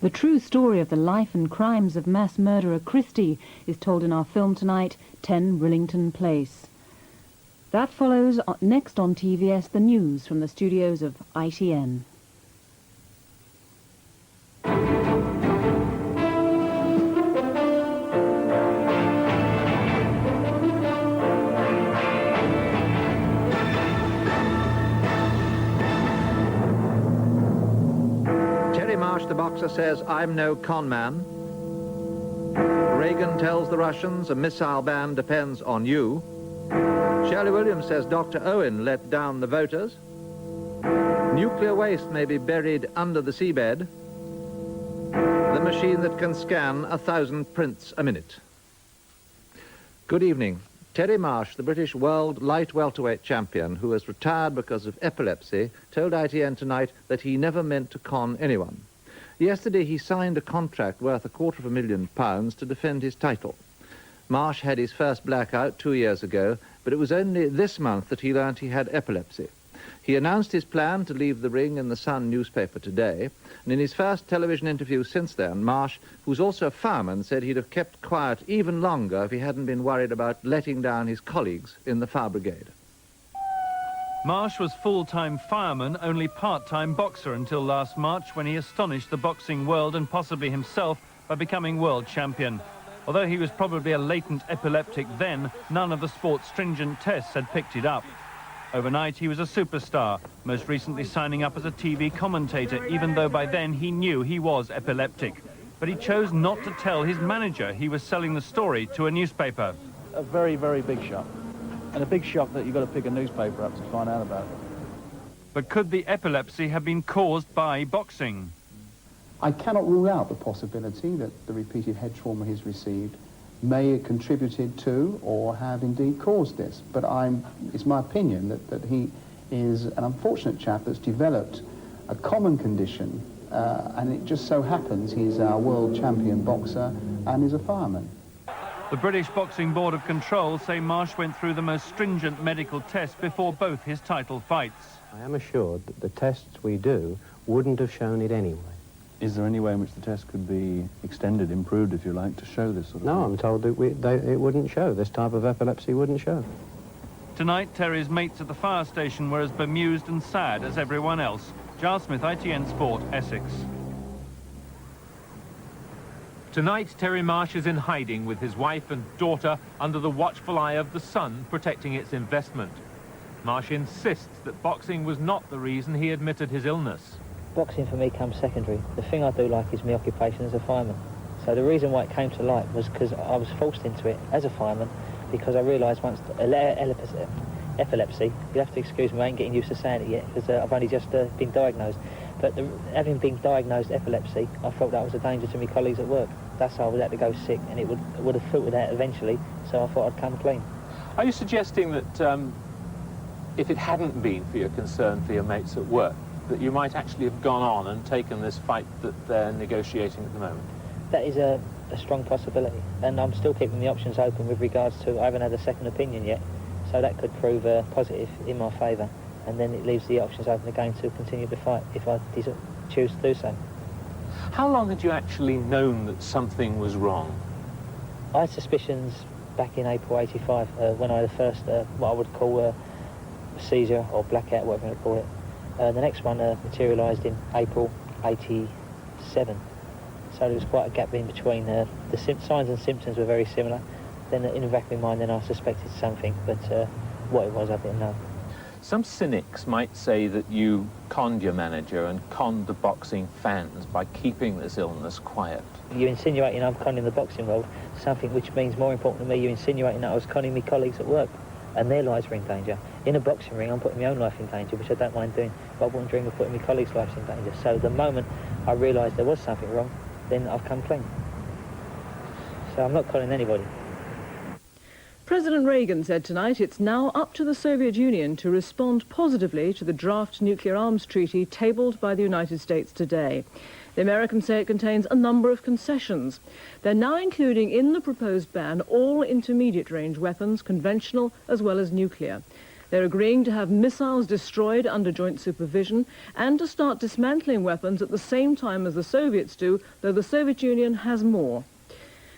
The true story of the life and crimes of mass murderer Christie is told in our film tonight, 10 Rillington Place. That follows next on TVS, the news from the studios of IDEM. The boxer says, "I'm no con man." Reagan tells the Russians a missile ban depends on you. Shirley Williams says Dr. Owen let down the voters. Nuclear waste may be buried under the seabed. The machine that can scan 1,000 prints a minute. Good evening. Terry Marsh, the British world light welterweight champion who has retired because of epilepsy, told ITN tonight that he never meant to con anyone. Yesterday he signed a contract worth £250,000 to defend his title. Marsh had his first blackout 2 years ago, but it was only this month that he learnt he had epilepsy. He announced his plan to leave the ring in the Sun newspaper today, and in his first television interview since then, Marsh, who's also a fireman, said he'd have kept quiet even longer if he hadn't been worried about letting down his colleagues in the fire brigade. Marsh was full-time fireman, only part-time boxer until last March, when he astonished the boxing world and possibly himself by becoming world champion. Although he was probably a latent epileptic then, none of the sport's stringent tests had picked it up. Overnight he was a superstar, most recently signing up as a TV commentator, even though by then he knew he was epileptic. But he chose not to tell his manager he was selling the story to a newspaper. A very, very big shock. And a big shock that you've got to pick a newspaper up to find out about it. But could the epilepsy have been caused by boxing? I cannot rule out the possibility that the repeated head trauma he's received may have contributed to or have indeed caused this. But it's my opinion that he is an unfortunate chap that's developed a common condition, and it just so happens he's our world champion boxer and is a fireman. The British Boxing Board of Control say Marsh went through the most stringent medical tests before both his title fights. I am assured that the tests we do wouldn't have shown it anyway. Is there any way in which the test could be extended, improved, if you like, to show this sort of thing? No, I'm told that it wouldn't show. This type of epilepsy wouldn't show. Tonight, Terry's mates at the fire station were as bemused and sad as everyone else. Giles Smith, ITN Sport, Essex. Tonight, Terry Marsh is in hiding with his wife and daughter under the watchful eye of the Sun, protecting its investment. Marsh insists that boxing was not the reason he admitted his illness. Boxing for me comes secondary. The thing I do like is my occupation as a fireman. So the reason why it came to light was because I was forced into it as a fireman, because I realised once epilepsy, you'll have to excuse me, I ain't getting used to saying it yet, because I've only just been diagnosed. But having been diagnosed epilepsy, I felt that was a danger to my colleagues at work. That's how I was had to go sick, and it would have filtered out eventually, so I thought I'd come clean. Are you suggesting that if it hadn't been for your concern for your mates at work, that you might actually have gone on and taken this fight that they're negotiating at the moment? That is a strong possibility, and I'm still keeping the options open with regards to, I haven't had a second opinion yet, so that could prove positive in my favour, and then it leaves the options open again to continue the fight if I choose to do so. How long had you actually known that something was wrong? I had suspicions back in April '85 when I had the first, what I would call a seizure or blackout, whatever you want to call it. The next one materialised in April '87. So there was quite a gap in between. The signs and symptoms were very similar. Then in the back of my mind, then I suspected something, but what it was, I didn't know. Some cynics might say that you conned your manager and conned the boxing fans by keeping this illness quiet. You're insinuating I'm conning the boxing world, something which means more important to me. You're insinuating that I was conning my colleagues at work, and their lives were in danger. In a boxing ring, I'm putting my own life in danger, which I don't mind doing, but I wouldn't dream of putting my colleagues' lives in danger. So the moment I realised there was something wrong, then I've come clean. So I'm not conning anybody. President Reagan said tonight it's now up to the Soviet Union to respond positively to the draft nuclear arms treaty tabled by the United States today. The Americans say it contains a number of concessions. They're now including in the proposed ban all intermediate-range weapons, conventional as well as nuclear. They're agreeing to have missiles destroyed under joint supervision and to start dismantling weapons at the same time as the Soviets do, though the Soviet Union has more.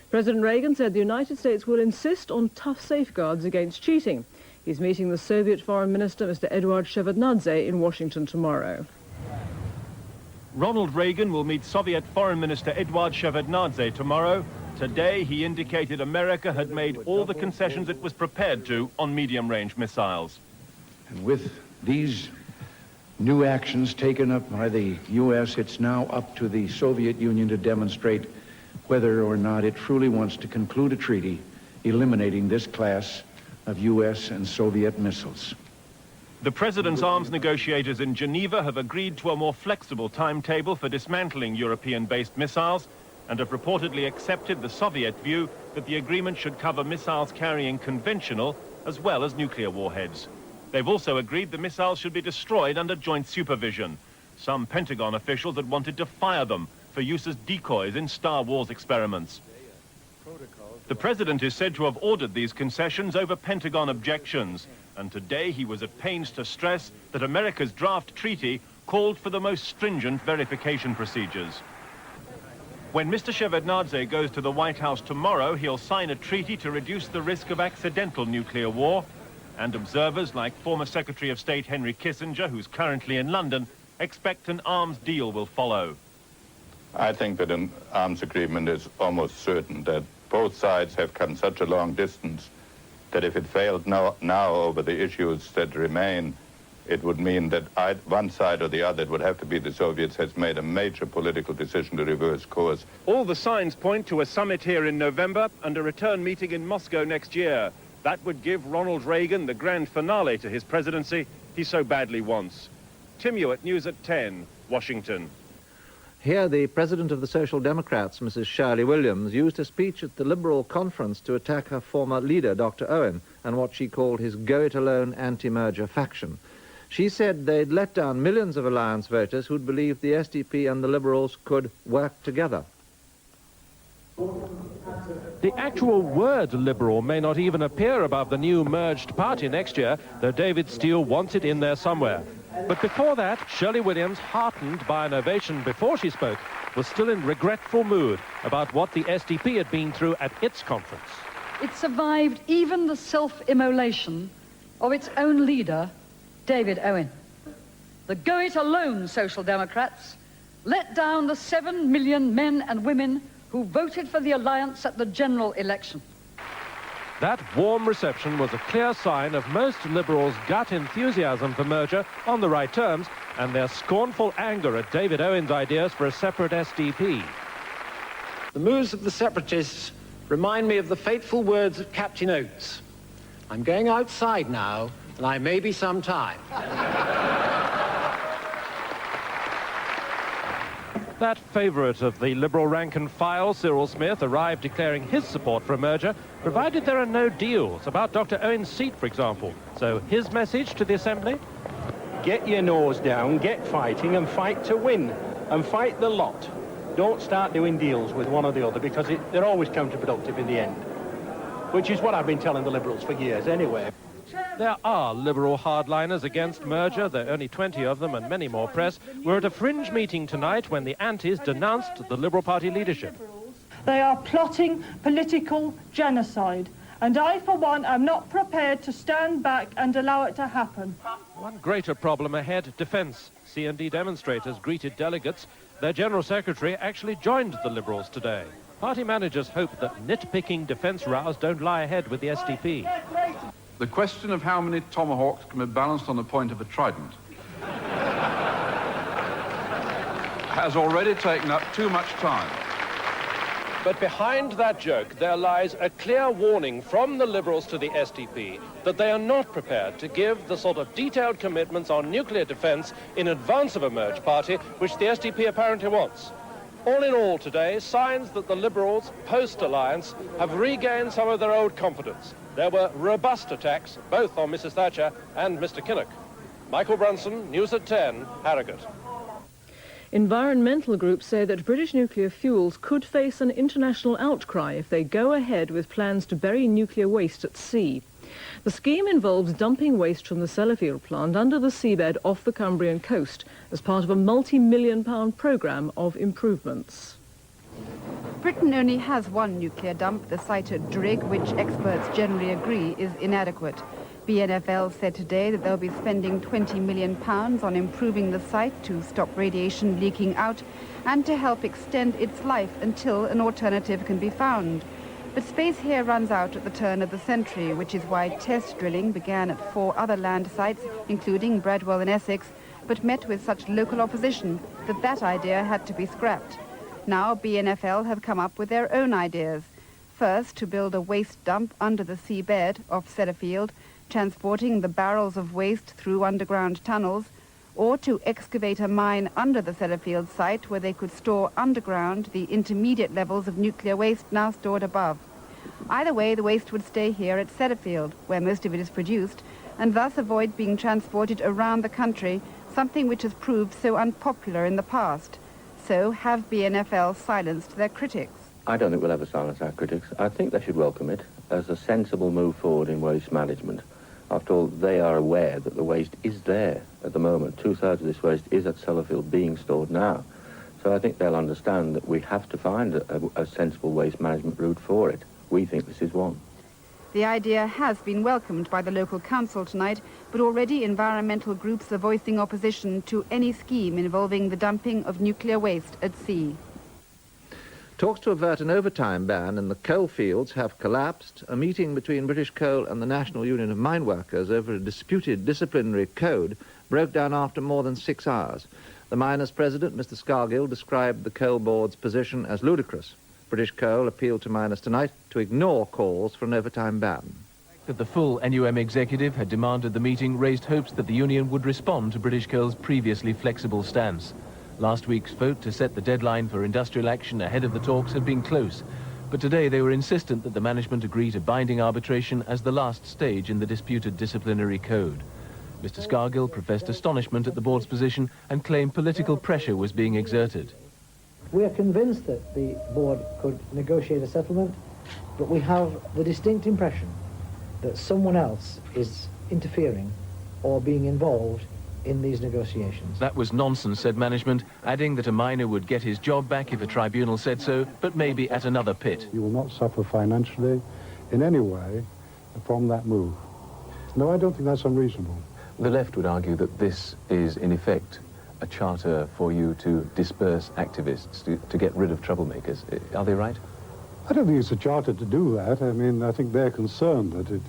President Reagan said the United States will insist on tough safeguards against cheating. He's meeting the Soviet Foreign Minister, Mr. Eduard Shevardnadze, in Washington tomorrow. Ronald Reagan will meet Soviet Foreign Minister Eduard Shevardnadze tomorrow. Today, he indicated America had made all the concessions it was prepared to on medium-range missiles. And with these new actions taken up by the U.S., it's now up to the Soviet Union to demonstrate whether or not it truly wants to conclude a treaty eliminating this class of U.S. and Soviet missiles. The President's arms negotiators in Geneva have agreed to a more flexible timetable for dismantling European-based missiles and have reportedly accepted the Soviet view that the agreement should cover missiles carrying conventional as well as nuclear warheads. They've also agreed the missiles should be destroyed under joint supervision. Some Pentagon officials had wanted to fire them for use as decoys in Star Wars experiments. The President is said to have ordered these concessions over Pentagon objections, and today he was at pains to stress that America's draft treaty called for the most stringent verification procedures. When Mr. Shevardnadze goes to the White House tomorrow, he'll sign a treaty to reduce the risk of accidental nuclear war, and observers like former Secretary of State Henry Kissinger, who's currently in London, expect an arms deal will follow. I think that an arms agreement is almost certain, that both sides have come such a long distance that if it failed now over the issues that remain, it would mean that one side or the other, it would have to be the Soviets, has made a major political decision to reverse course. All the signs point to a summit here in November and a return meeting in Moscow next year. That would give Ronald Reagan the grand finale to his presidency he so badly wants. Tim Hewitt, News at 10, Washington. Here, the president of the Social Democrats, Mrs. Shirley Williams, used a speech at the Liberal conference to attack her former leader, Dr. Owen, and what she called his go-it-alone anti-merger faction. She said they'd let down millions of alliance voters who'd believed the SDP and the Liberals could work together. The actual word Liberal may not even appear above the new merged party next year, though David Steele wants it in there somewhere. But before that, Shirley Williams, heartened by an ovation before she spoke, was still in regretful mood about what the SDP had been through at its conference. It survived even the self-immolation of its own leader, David Owen. The go-it-alone Social Democrats let down the 7 million men and women who voted for the alliance at the general election. That warm reception was a clear sign of most Liberals' gut enthusiasm for merger on the right terms and their scornful anger at David Owen's ideas for a separate SDP. The moves of the separatists remind me of the fateful words of Captain Oates. I'm going outside now, and I may be some time. That favourite of the Liberal rank and file, Cyril Smith, arrived declaring his support for a merger, provided there are no deals about Dr. Owen's seat, for example. So his message to the Assembly? Get your nose down, get fighting, and fight to win. And fight the lot. Don't start doing deals with one or the other, because they're always counterproductive in the end. Which is what I've been telling the Liberals for years anyway. There are Liberal hardliners against merger. There are only 20 of them and many more press. We're at a fringe meeting tonight when the antis denounced the Liberal Party leadership. They are plotting political genocide. And I, for one, am not prepared to stand back and allow it to happen. One greater problem ahead, defence. C&D demonstrators greeted delegates. Their General Secretary actually joined the Liberals today. Party managers hope that nitpicking defence rows don't lie ahead with the SDP. The question of how many tomahawks can be balanced on the point of a trident has already taken up too much time. But behind that joke, there lies a clear warning from the Liberals to the SDP that they are not prepared to give the sort of detailed commitments on nuclear defence in advance of a merged party, which the SDP apparently wants. All in all today, signs that the Liberals, post-alliance, have regained some of their old confidence. There were robust attacks, both on Mrs. Thatcher and Mr. Kinnock. Michael Brunson, News at 10, Harrogate. Environmental groups say that British nuclear fuels could face an international outcry if they go ahead with plans to bury nuclear waste at sea. The scheme involves dumping waste from the Sellafield plant under the seabed off the Cumbrian coast as part of a multi-million-pound programme of improvements. Britain only has one nuclear dump, the site at Drigg, which experts generally agree is inadequate. BNFL said today that they'll be spending £20 million on improving the site to stop radiation leaking out and to help extend its life until an alternative can be found. But space here runs out at the turn of the century, which is why test drilling began at 4 other land sites, including Bradwell in Essex, but met with such local opposition that that idea had to be scrapped. Now BNFL have come up with their own ideas. First, to build a waste dump under the seabed off Sellafield, transporting the barrels of waste through underground tunnels, or to excavate a mine under the Sellafield site where they could store underground the intermediate levels of nuclear waste now stored above. Either way, the waste would stay here at Sellafield, where most of it is produced, and thus avoid being transported around the country, something which has proved so unpopular in the past. So have BNFL silenced their critics? I don't think we'll ever silence our critics. I think they should welcome it as a sensible move forward in waste management. After all, they are aware that the waste is there at the moment. 2/3 of this waste is at Sellafield being stored now. So I think they'll understand that we have to find a sensible waste management route for it. We think this is one. The idea has been welcomed by the local council tonight, but already environmental groups are voicing opposition to any scheme involving the dumping of nuclear waste at sea. Talks to avert an overtime ban in the coal fields have collapsed. A meeting between British Coal and the National Union of Mine Workers over a disputed disciplinary code broke down after more than 6 hours. The miners' president, Mr. Scargill, described the coal board's position as ludicrous. British Coal appealed to miners tonight to ignore calls for an overtime ban. That the full NUM executive had demanded the meeting raised hopes that the union would respond to British Coal's previously flexible stance. Last week's vote to set the deadline for industrial action ahead of the talks had been close, but today they were insistent that the management agree to binding arbitration as the last stage in the disputed disciplinary code. Mr. Scargill professed astonishment at the board's position and claimed political pressure was being exerted. We are convinced that the board could negotiate a settlement, but we have the distinct impression that someone else is interfering or being involved in these negotiations. That was nonsense, said management, adding that a miner would get his job back if a tribunal said so, but maybe at another pit. You will not suffer financially in any way from that move. No, I don't think that's unreasonable. The left would argue that this is, in effect, a charter for you to disperse activists, to get rid of troublemakers. Are they right? I don't think it's a charter to do that. I mean, I think they're concerned that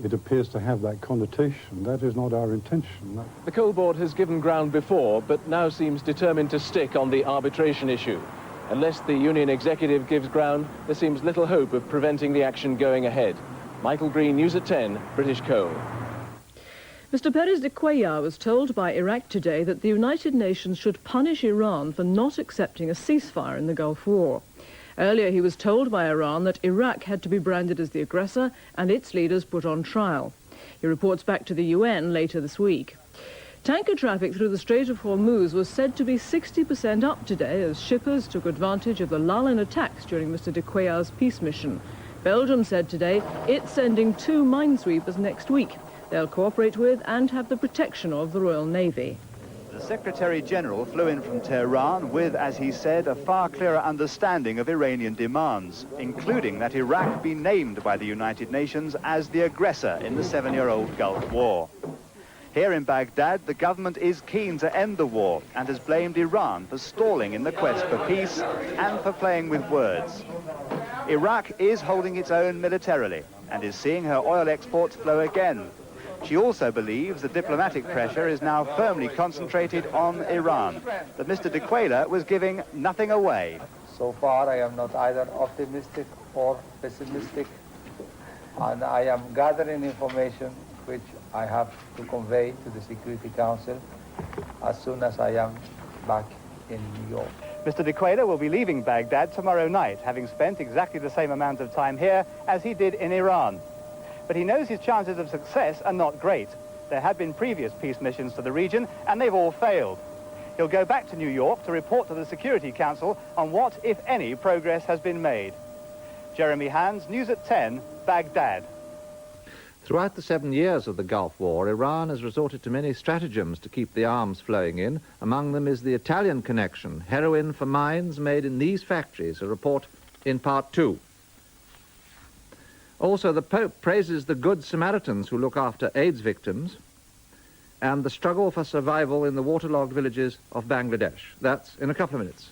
it appears to have that connotation. That is not our intention. The coal board has given ground before, but now seems determined to stick on the arbitration issue. Unless the union executive gives ground, there seems little hope of preventing the action going ahead. Michael Green, News at 10, British Coal. Mr. Perez de Cuellar was told by Iraq today that the United Nations should punish Iran for not accepting a ceasefire in the Gulf War. Earlier he was told by Iran that Iraq had to be branded as the aggressor and its leaders put on trial. He reports back to the UN later this week. Tanker traffic through the Strait of Hormuz was said to be 60% up today as shippers took advantage of the lull in attacks during Mr. de Cuellar's peace mission. Belgium said today it's sending 2 minesweepers next week. They'll cooperate with and have the protection of the Royal Navy. The Secretary-General flew in from Tehran with, as he said, a far clearer understanding of Iranian demands, including that Iraq be named by the United Nations as the aggressor in the 7-year-old Gulf War. Here in Baghdad, the government is keen to end the war and has blamed Iran for stalling in the quest for peace and for playing with words. Iraq is holding its own militarily and is seeing her oil exports flow again. She also believes the diplomatic pressure is now firmly concentrated on Iran, that Mr. de Cuellar was giving nothing away. So far, I am not either optimistic or pessimistic, and I am gathering information which I have to convey to the Security Council as soon as I am back in New York. Mr. de Cuellar will be leaving Baghdad tomorrow night, having spent exactly the same amount of time here as he did in Iran. But he knows his chances of success are not great. There had been previous peace missions to the region, and they've all failed. He'll go back to New York to report to the Security Council on what, if any, progress has been made. Jeremy Hands, News at 10, Baghdad. Throughout the 7 years of the Gulf War, Iran has resorted to many stratagems to keep the arms flowing in. Among them is the Italian connection, heroin for mines made in these factories, a report in part 2. Also, the Pope praises the good Samaritans who look after AIDS victims and the struggle for survival in the waterlogged villages of Bangladesh. That's in a couple of minutes.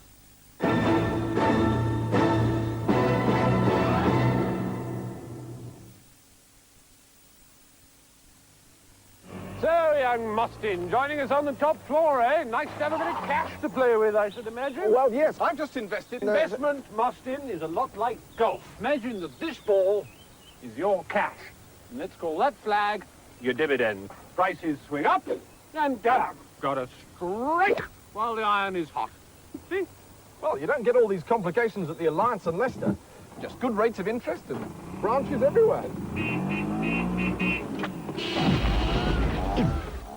So, young Mustin, joining us on the top floor, eh? Nice to have a bit of cash to play with, I should imagine. Well, yes, I've just invested... Investment, Mustin, is a lot like golf. Imagine that this ball is your cash. And let's call that flag your dividend. Prices swing up and down. Got a strike while the iron is hot. See? Well, you don't get all these complications at the Alliance and Leicester. Just good rates of interest and branches everywhere.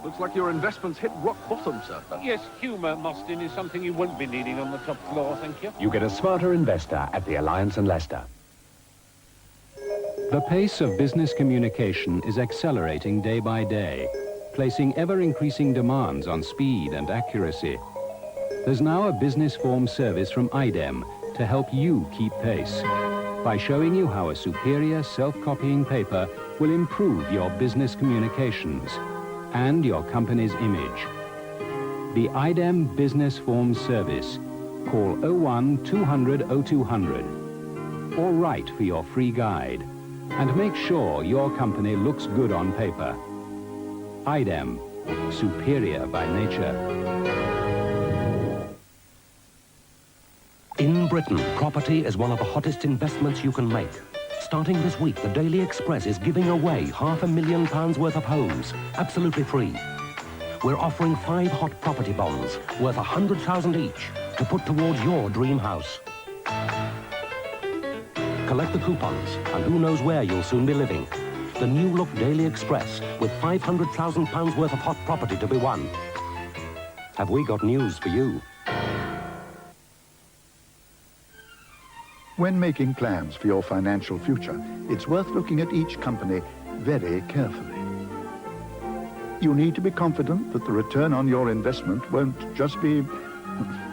Looks like your investment's hit rock bottom, sir. Yes, humour, Mustin, is something you won't be needing on the top floor, thank you. You get a smarter investor at the Alliance and Leicester. The pace of business communication is accelerating day by day, placing ever-increasing demands on speed and accuracy. There's now a business form service from IDEM to help you keep pace by showing you how a superior self-copying paper will improve your business communications and your company's image. The IDEM Business Forms Service. Call 01 200 0200 or write for your free guide and make sure your company looks good on paper. IDEM, superior by nature. In Britain, property is one of the hottest investments you can make. Starting this week, the Daily Express is giving away £500,000 worth of homes, absolutely free. We're offering 5 hot property bonds worth £100,000 each to put towards your dream house. Collect the coupons, and who knows where you'll soon be living. The new-look Daily Express with £500,000 worth of hot property to be won. Have we got news for you? When making plans for your financial future, it's worth looking at each company very carefully. You need to be confident that the return on your investment won't just be,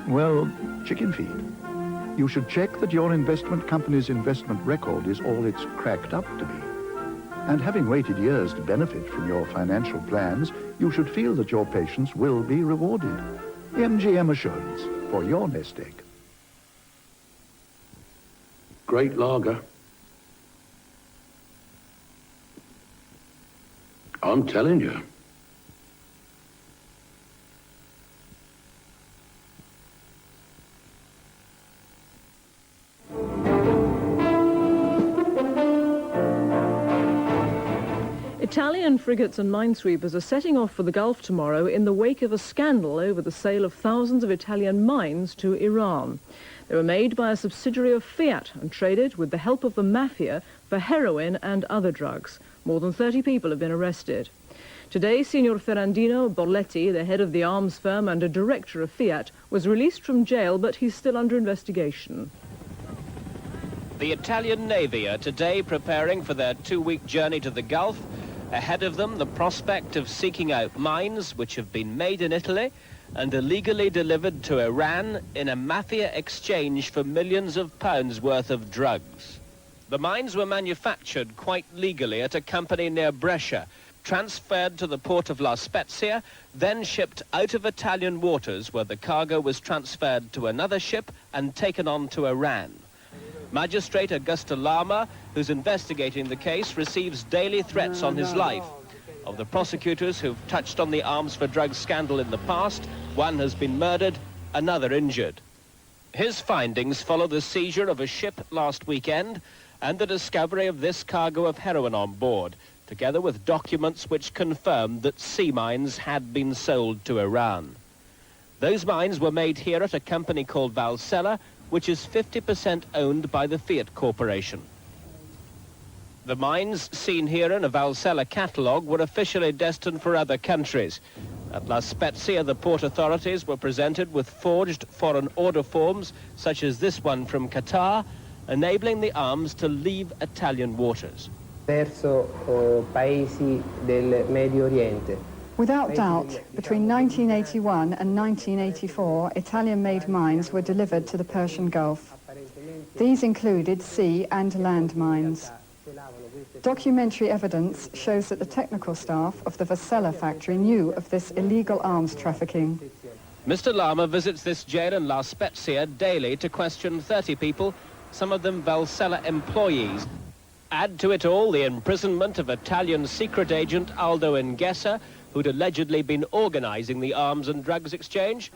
well, chicken feed. You should check that your investment company's investment record is all it's cracked up to be. And having waited years to benefit from your financial plans, you should feel that your patience will be rewarded. MGM Assurance, for your nest egg. Great lager. I'm telling you. Italian frigates and minesweepers are setting off for the Gulf tomorrow in the wake of a scandal over the sale of thousands of Italian mines to Iran. They were made by a subsidiary of Fiat and traded with the help of the mafia for heroin and other drugs. More than 30 people have been arrested. Today, Signor Ferrandino Borletti, the head of the arms firm and a director of Fiat, was released from jail, but he's still under investigation. The Italian Navy are today preparing for their 2-week journey to the Gulf. Ahead of them, the prospect of seeking out mines which have been made in Italy and illegally delivered to Iran in a mafia exchange for millions of pounds worth of drugs. The mines were manufactured quite legally at a company near Brescia, transferred to the port of La Spezia, then shipped out of Italian waters where the cargo was transferred to another ship and taken on to Iran. Magistrate Augusto Lama, who's investigating the case, receives daily threats on his life. Of the prosecutors who've touched on the arms for drugs scandal in the past, one has been murdered, another injured. His findings follow the seizure of a ship last weekend and the discovery of this cargo of heroin on board, together with documents which confirm that sea mines had been sold to Iran. Those mines were made here at a company called Valsella, which is 50% owned by the Fiat Corporation. The mines seen here in a Valsella catalogue were officially destined for other countries. At La Spezia, the port authorities were presented with forged foreign order forms, such as this one from Qatar, enabling the arms to leave Italian waters. verso paesi del Medio Oriente. Without doubt, between 1981 and 1984, Italian-made mines were delivered to the Persian Gulf. These included sea and land mines. Documentary evidence shows that the technical staff of the Vasella factory knew of this illegal arms trafficking. Mr. Lama visits this jail in La Spezia daily to question 30 people, some of them Valsella employees. Add to it all the imprisonment of Italian secret agent Aldo Inghessa, who'd allegedly been organizing the arms and drugs exchange.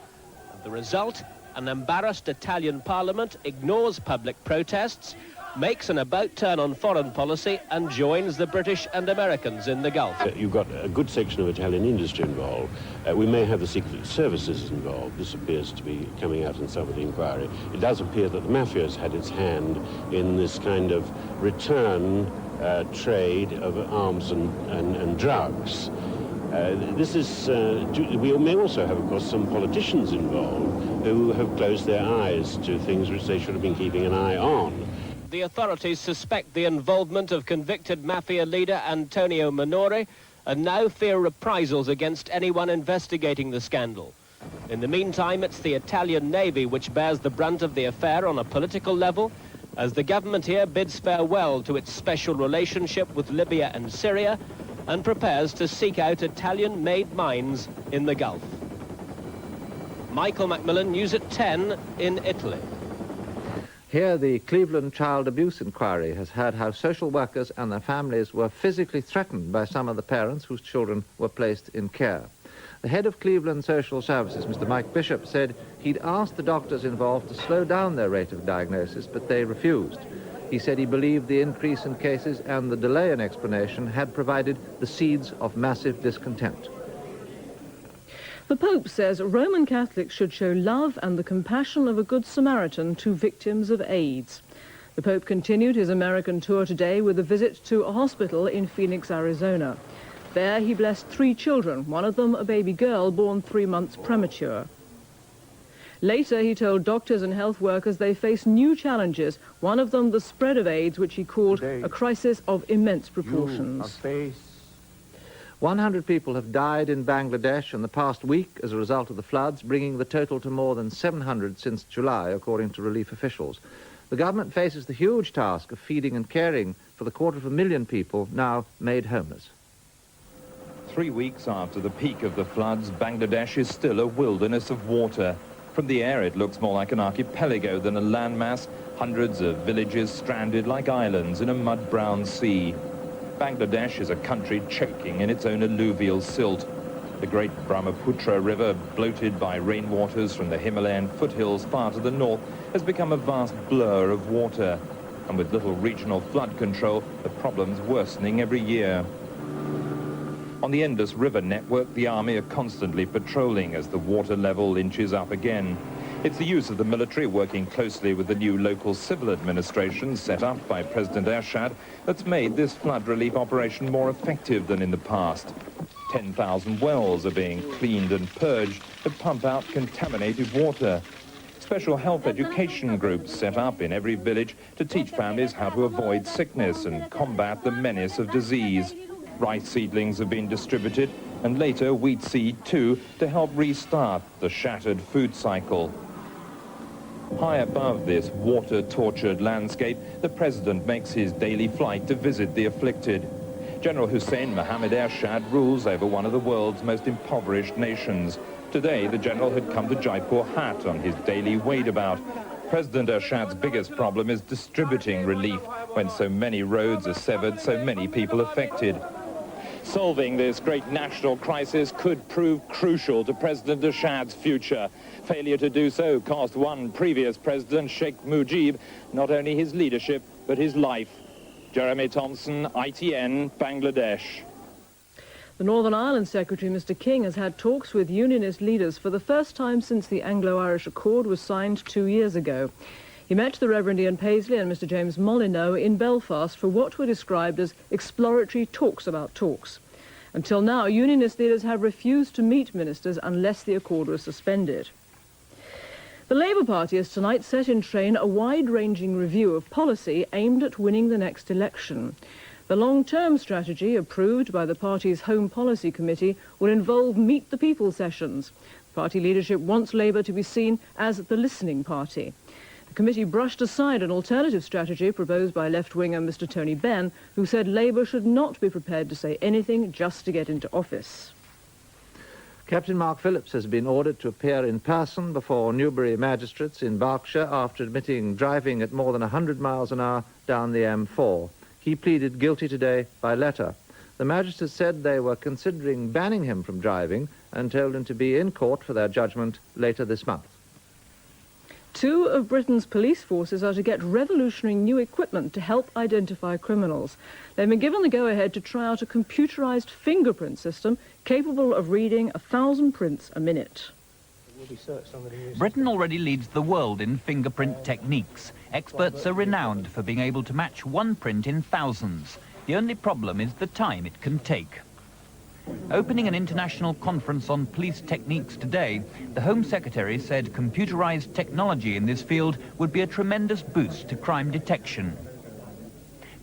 And the result, an embarrassed Italian parliament ignores public protests, makes an about-turn on foreign policy and joins the British and Americans in the Gulf. You've got a good section of Italian industry involved. We may have the secret services involved. This appears to be coming out in some of the inquiry. It does appear that the mafia has had its hand in this kind of return trade of arms and drugs. We may also have, of course, some politicians involved who have closed their eyes to things which they should have been keeping an eye on. The authorities suspect the involvement of convicted mafia leader Antonio Minori and now fear reprisals against anyone investigating the scandal. In the meantime, it's the Italian Navy which bears the brunt of the affair on a political level, as the government here bids farewell to its special relationship with Libya and Syria and prepares to seek out Italian-made mines in the Gulf. Michael Macmillan, News at 10 in Italy. Here, the Cleveland Child Abuse Inquiry has heard how social workers and their families were physically threatened by some of the parents whose children were placed in care. The head of Cleveland Social Services, Mr. Mike Bishop, said he'd asked the doctors involved to slow down their rate of diagnosis, but they refused. He said he believed the increase in cases and the delay in explanation had provided the seeds of massive discontent. The Pope says Roman Catholics should show love and the compassion of a good Samaritan to victims of AIDS. The Pope continued his American tour today with a visit to a hospital in Phoenix, Arizona. There he blessed 3 children, one of them a baby girl born 3 months premature. Later, he told doctors and health workers they face new challenges, one of them the spread of AIDS, which he called a crisis of immense proportions. 100 people have died in Bangladesh in the past week as a result of the floods, bringing the total to more than 700 since July, according to relief officials. The government faces the huge task of feeding and caring for the 250,000 people now made homeless. 3 weeks after the peak of the floods, Bangladesh is still a wilderness of water. From the air, it looks more like an archipelago than a landmass, hundreds of villages stranded like islands in a mud-brown sea. Bangladesh is a country choking in its own alluvial silt. The great Brahmaputra River, bloated by rainwaters from the Himalayan foothills far to the north, has become a vast blur of water. And with little regional flood control, the problem's worsening every year. On the Indus River network, the army are constantly patrolling as the water level inches up again. It's the use of the military working closely with the new local civil administration set up by President Ershad that's made this flood relief operation more effective than in the past. 10,000 wells are being cleaned and purged to pump out contaminated water. Special health education groups set up in every village to teach families how to avoid sickness and combat the menace of disease. Rice seedlings have been distributed, and later wheat seed too, to help restart the shattered food cycle. High above this water-tortured landscape, the president makes his daily flight to visit the afflicted. General Hussein Mohammed Ershad rules over one of the world's most impoverished nations. Today, the general had come to Jaipur Hat on his daily wade-about. President Ershad's biggest problem is distributing relief when so many roads are severed, so many people affected. Solving this great national crisis could prove crucial to President Ershad's future. Failure to do so cost one previous president, Sheikh Mujib, not only his leadership, but his life. Jeremy Thompson, ITN, Bangladesh. The Northern Ireland Secretary, Mr. King, has had talks with unionist leaders for the first time since the Anglo-Irish Accord was signed 2 years ago. He met the Reverend Ian Paisley and Mr. James Molyneux in Belfast for what were described as exploratory talks about talks. Until now, unionist leaders have refused to meet ministers unless the accord was suspended. The Labour Party has tonight set in train a wide-ranging review of policy aimed at winning the next election. The long-term strategy, approved by the party's Home Policy Committee, will involve Meet the People sessions. Party leadership wants Labour to be seen as the listening party. The committee brushed aside an alternative strategy proposed by left-winger Mr Tony Benn, who said Labour should not be prepared to say anything just to get into office. Captain Mark Phillips has been ordered to appear in person before Newbury magistrates in Berkshire after admitting driving at more than 100 miles an hour down the M4. He pleaded guilty today by letter. The magistrates said they were considering banning him from driving and told him to be in court for their judgment later this month. 2 of Britain's police forces are to get revolutionary new equipment to help identify criminals. They've been given the go-ahead to try out a computerized fingerprint system capable of reading 1,000 prints a minute. Britain already leads the world in fingerprint techniques. Experts are renowned for being able to match one print in thousands. The only problem is the time it can take. Opening an international conference on police techniques today, the Home Secretary said computerized technology in this field would be a tremendous boost to crime detection.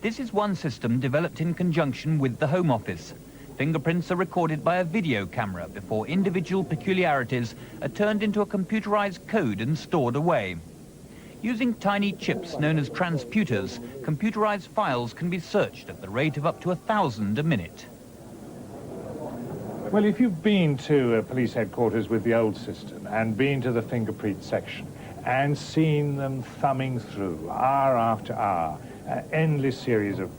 This is one system developed in conjunction with the Home Office. Fingerprints are recorded by a video camera before individual peculiarities are turned into a computerized code and stored away. Using tiny chips known as transputers, computerized files can be searched at the rate of up to 1,000 a minute. Well, if you've been to a police headquarters with the old system and been to the fingerprint section and seen them thumbing through hour after hour, endless series of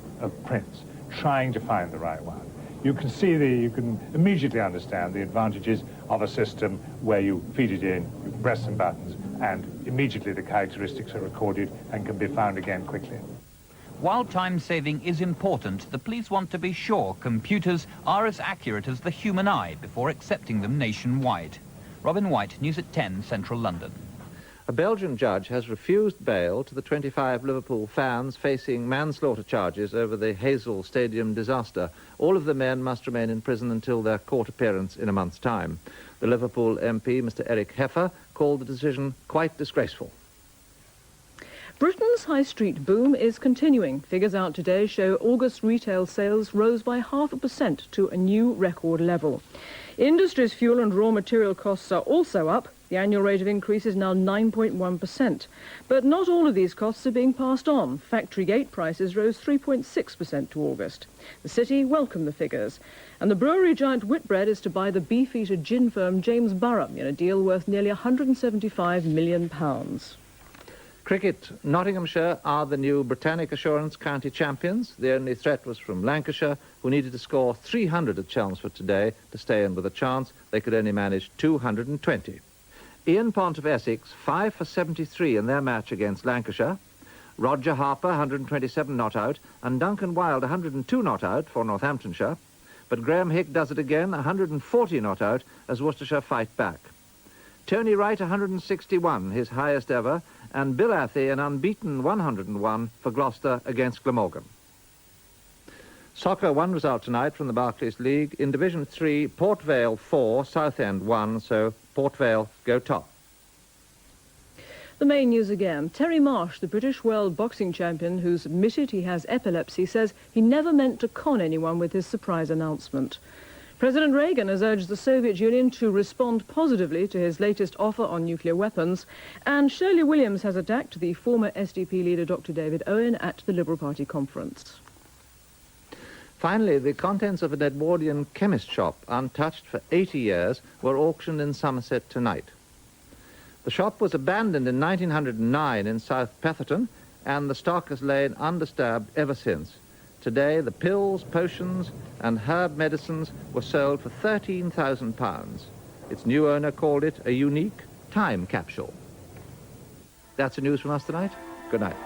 prints, trying to find the right one, you can immediately understand the advantages of a system where you feed it in, you press some buttons, and immediately the characteristics are recorded and can be found again quickly. While time-saving is important, the police want to be sure computers are as accurate as the human eye before accepting them nationwide. Robin White, News at 10, Central London. A Belgian judge has refused bail to the 25 Liverpool fans facing manslaughter charges over the Hazel Stadium disaster. All of the men must remain in prison until their court appearance in a month's time. The Liverpool MP, Mr Eric Heffer, called the decision quite disgraceful. Britain's high street boom is continuing. Figures out today show August retail sales rose by 0.5% to a new record level. Industry's fuel and raw material costs are also up. The annual rate of increase is now 9.1%. But not all of these costs are being passed on. Factory gate prices rose 3.6% to August. The city welcomed the figures. And the brewery giant Whitbread is to buy the BEEFEATER gin firm James Burham in a deal worth nearly £175 million. Cricket. Nottinghamshire are the new Britannic Assurance County champions. The only threat was from Lancashire, who needed to score 300 at Chelmsford today to stay in with a chance. They could only manage 220. Ian Pont of Essex, 5 for 73 in their match against Lancashire. Roger Harper, 127 not out, and Duncan Wilde, 102 not out for Northamptonshire. But Graham Hick does it again, 140 not out, as Worcestershire fight back. Tony Wright, 161, his highest ever, and Bill Athey, an unbeaten 101 for Gloucester against Glamorgan. Soccer, one result tonight from the Barclays League. In Division 3, Port Vale 4, Southend 1, so Port Vale go top. The main news again. Terry Marsh, the British World Boxing Champion who's admitted he has epilepsy, says he never meant to con anyone with his surprise announcement. President Reagan has urged the Soviet Union to respond positively to his latest offer on nuclear weapons, and Shirley Williams has attacked the former SDP leader Dr. David Owen at the Liberal Party conference. Finally, the contents of an Edwardian chemist shop, untouched for 80 years, were auctioned in Somerset tonight. The shop was abandoned in 1909 in South Petherton, and the stock has lain undisturbed ever since. Today, the pills, potions, and herb medicines were sold for £13,000. Its new owner called it a unique time capsule. That's the news from us tonight. Good night.